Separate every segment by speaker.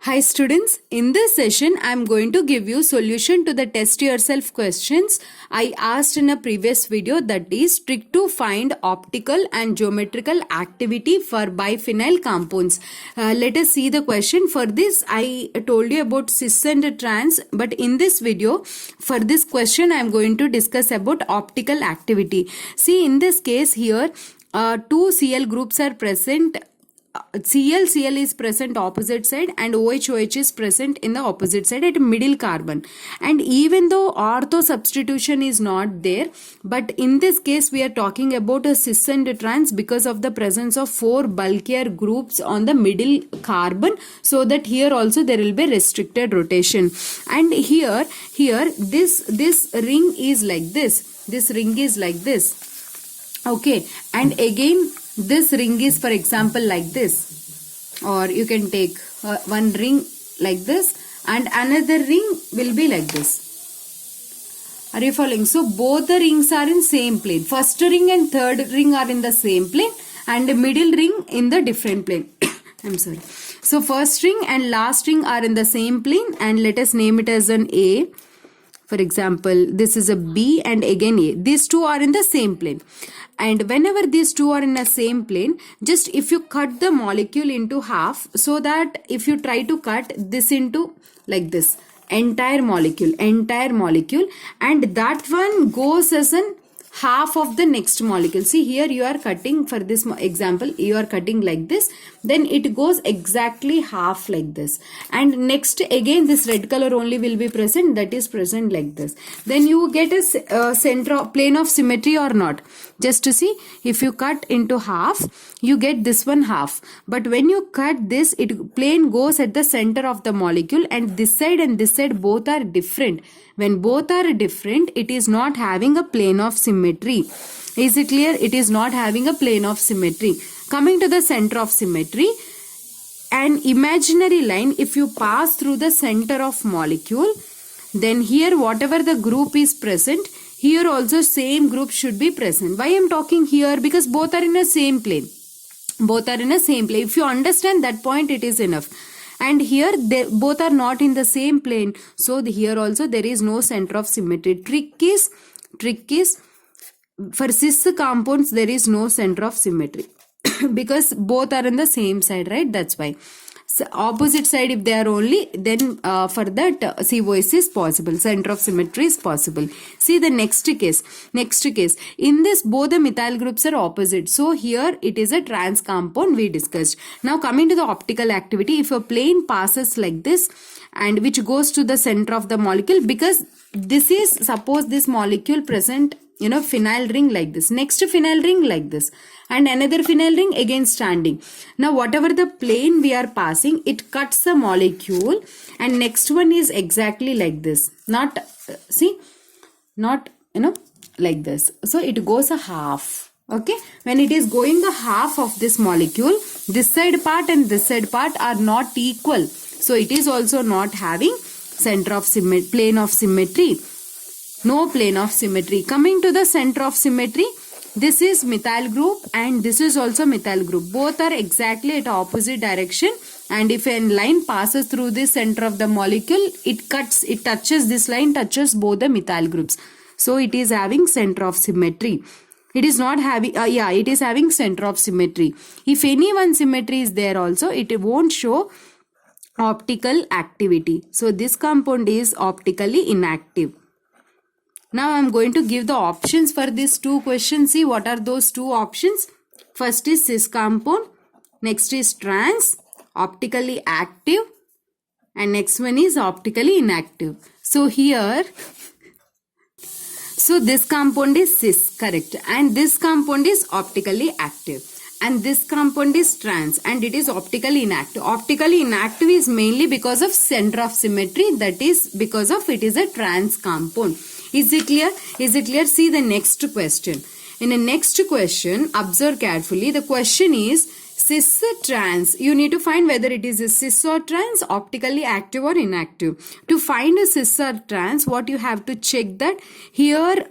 Speaker 1: Hi students, in this session I am going to give you solution to the test yourself questions I asked in a previous video, that is trick to find optical and geometrical activity for biphenyl compounds. Let us see the question. For this I told you about cis and trans, but in this video for this question I am going to discuss about optical activity. See, in this case here two Cl groups are present. Cl is present opposite side and OH is present in the opposite side at middle carbon, and even though ortho substitution is not there, but in this case we are talking about a cis and trans because of the presence of four bulkier groups on the middle carbon, so that here also there will be restricted rotation. And here this ring is like this ring is like this, okay, and again this ring is, for example, like this, or you can take one ring like this and another ring will be like this. Are you following? So both the rings are in same plane. First ring and third ring are in the same plane and the middle ring in the different plane. I'm sorry. So first ring and last ring are in the same plane, and let us name it as an A. For example, this is a B and again A. These two are in the same plane. And whenever these two are in the same plane, just if you cut the molecule into half, so that if you try to cut this into like this, entire molecule, and that one goes as an half of the next molecule. See, here you are cutting, for this example you are cutting like this, then it goes exactly half like this, and next again this red color only will be present, that is present like this. Then you get a center plane of symmetry or not. Just to see, if you cut into half you get this one half, but when you cut this, it plane goes at the center of the molecule, and this side both are different. When both are different, it is not having a plane of symmetry. Is it clear? It is not having a plane of symmetry. Coming to the center of symmetry, an imaginary line, if you pass through the center of molecule, then here whatever the group is present, here also same group should be present. Why I am talking here? Because both are in the same plane. Both are in the same plane. If you understand that point, it is enough. And here they both are not in the same plane, so here also there is no center of symmetry. Trick is for cis compounds there is no center of symmetry because both are in the same side, right? That's why. So opposite side if they are only, then for that COS is possible, center of symmetry is possible. See the next case. In this both the methyl groups are opposite, so here it is a trans compound we discussed. Now coming to the optical activity, if a plane passes like this and which goes to the center of the molecule, because this is, suppose this molecule present, phenyl ring like this, next phenyl ring like this, and another phenyl ring again standing. Now whatever the plane we are passing, it cuts the molecule, and next one is exactly like this, not like this, so it goes a half. Okay, when it is going a half of this molecule, this side part and this side part are not equal, so it is also not having center of symmetry, plane of symmetry. No plane of symmetry. Coming to the center of symmetry, this is methyl group and this is also methyl group. Both are exactly at opposite direction, and if a line passes through the center of the molecule, it touches this line, touches both the methyl groups. So it is having center of symmetry. It is not having, it is having center of symmetry. If any one symmetry is there also, it won't show optical activity. So this compound is optically inactive. Now I am going to give the options for these two questions. See what are those two options. First is cis compound, next is trans, optically active, and next one is optically inactive. So here, so this compound is cis, correct, and this compound is optically active, and this compound is trans and it is optically inactive. Optically inactive is mainly because of center of symmetry, that is because of it is a trans compound. Is it clear? Is it clear? See the next question. In the next question, observe carefully. The question is cis trans. You need to find whether it is a cis or trans, optically active or inactive. To find a cis or trans, what you have to check that here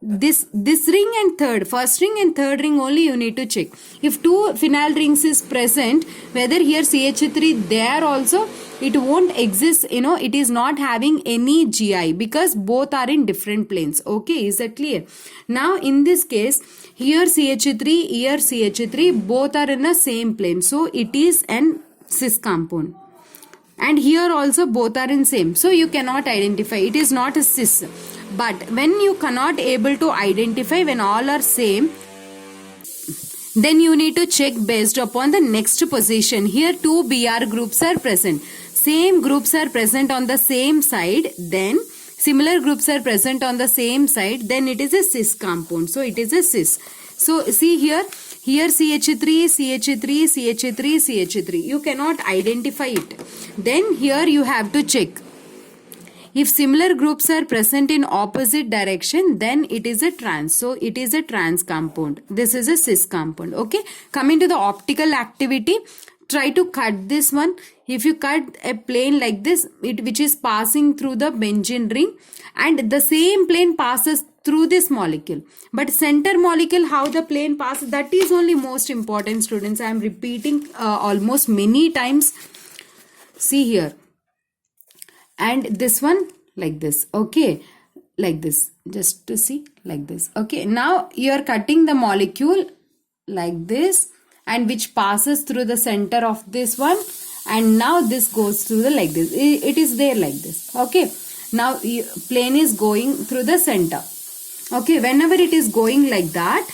Speaker 1: this ring and first ring and third ring only you need to check. If two phenyl rings is present, whether here CH3 there also it won't exist, it is not having any GI because both are in different planes. Okay, is that clear? Now in this case, here CH3, here CH3, both are in the same plane, so it is an cis compound. And here also both are in same, so you cannot identify, it is not a cis. But when you cannot able to identify, when all are same, then you need to check based upon the next position. Here two Br groups are present, same groups are present on the same side, then similar groups are present on the same side, then it is a cis compound, so it is a cis. So see here CH3, CH3, CH3, CH3, you cannot identify it. Then here you have to check, if similar groups are present in opposite direction, then it is a trans. So it is a trans compound. This is a cis compound. Okay. Coming to the optical activity, try to cut this one. If you cut a plane like this, which is passing through the benzene ring, and the same plane passes through this molecule. But center molecule, how the plane passes, that is only most important, students. I am repeating almost many times. See here. And this one like this, okay, like this, just to see, like this. Okay, now you are cutting the molecule like this, and which passes through the center of this one, and now this goes through the like this, it is there like this. Okay, now plane is going through the center. Okay, whenever it is going like that,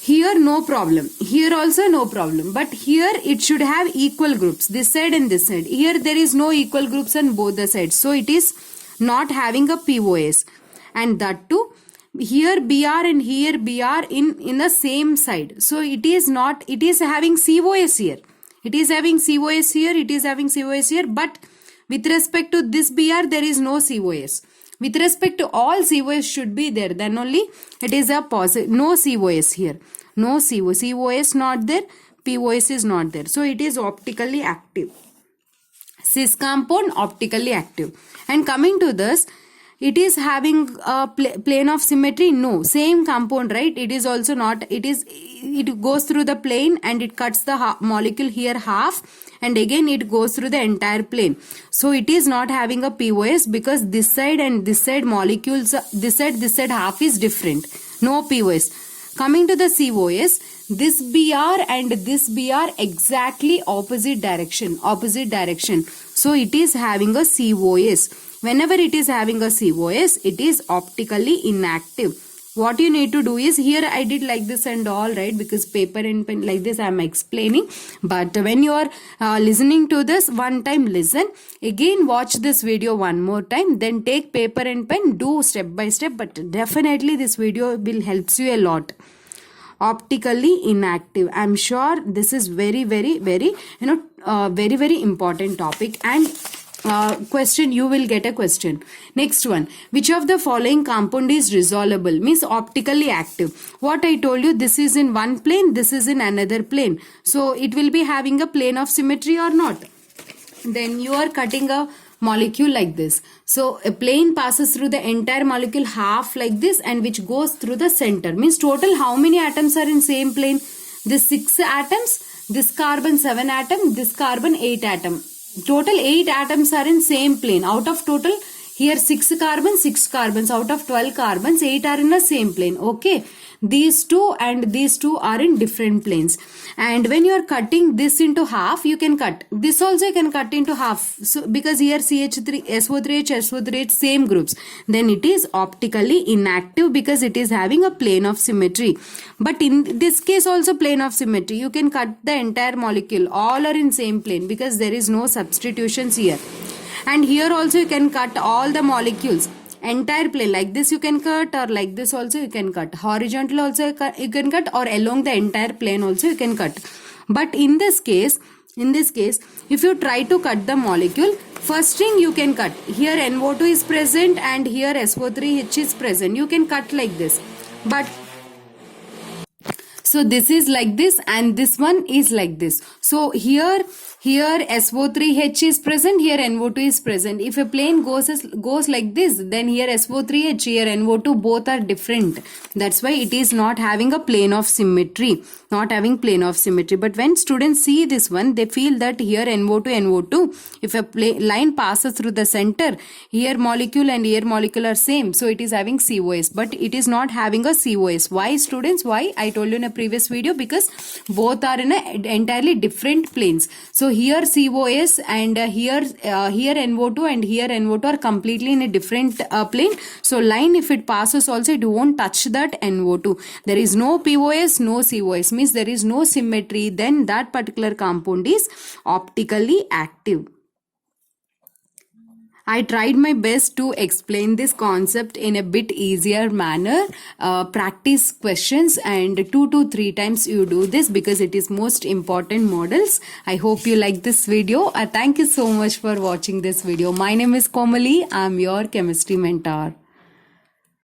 Speaker 1: here no problem, here also no problem, but here it should have equal groups, this side and this side. Here there is no equal groups on both the sides, so it is not having a POS. And that too, here Br and here Br in the same side, so it is not, it is having COS here, it is having COS here, it is having COS here, but with respect to this Br there is no COS. With respect to all, COS should be there, then only it is a positive. No COS here, no COS not there, POS is not there, so it is optically active. Cis compound, optically active. And coming to this, it is having a plane of symmetry, no, same compound, right? It is also not, it goes through the plane and it cuts the molecule here half, and again it goes through the entire plane. So it is not having a POS because this side and this side molecules, this side half is different, no POS. Coming to the COS, this Br and this Br exactly opposite direction, so it is having a COS. Whenever it is having a COS, it is optically inactive. What you need to do is, here I did like this and all, right, because paper and pen like this I am explaining. But when you are listening to this, one time listen, again watch this video one more time, then take paper and pen, do step by step, but definitely this video will helps you a lot. Optically inactive, I am sure this is very very important topic. And question, you will get a question. Next one, which of the following compound is resolvable, means optically active? What I told you, this is in one plane, this is in another plane, so it will be having a plane of symmetry or not? Then you are cutting a molecule like this, so a plane passes through the entire molecule half like this, and which goes through the center, means total how many atoms are in same plane? This 6 atoms, this carbon 7 atom, this carbon 8 atom. Total 8 atoms are in same plane. Out of total, here 6 carbons, out of 12 carbons, 8 are in the same plane. Okay, these two and these two are in different planes. And when you are cutting this into half, you can cut this also, you can cut into half, so because here CH3, SO3H, same groups, then it is optically inactive because it is having a plane of symmetry. But in this case also plane of symmetry, you can cut the entire molecule, all are in same plane because there is no substitutions here. And here also you can cut all the molecules, entire plane, like this you can cut, or like this also you can cut, horizontal also you can cut, or along the entire plane also you can cut. But in this case, if you try to cut the molecule, first thing you can cut, here NO2 is present and here SO3H is present, you can cut like this. But So this is like this and this one is like this. So here SO3H is present, here NO2 is present. If a plane goes like this, then here SO3H, here NO2, both are different. That's why it is not having a plane of symmetry, not having plane of symmetry. But when students see this one, they feel that here NO2, if a line passes through the center, here molecule and here molecule are same, so it is having COS, but it is not having a COS. Why, students? Why? I told you in a previous video, because both are in a entirely different planes. So here COS and here NO2 and here NO2 are completely in a different plane. So line, if it passes also, it won't touch that NO2. There is no POS, no COS, means there is no symmetry. Then that particular compound is optically active. I tried my best to explain this concept in a bit easier manner. Practice questions and 2 to 3 times you do this, because it is most important models. I hope you like this video. Thank you so much for watching this video. My name is Komali. I am your chemistry mentor.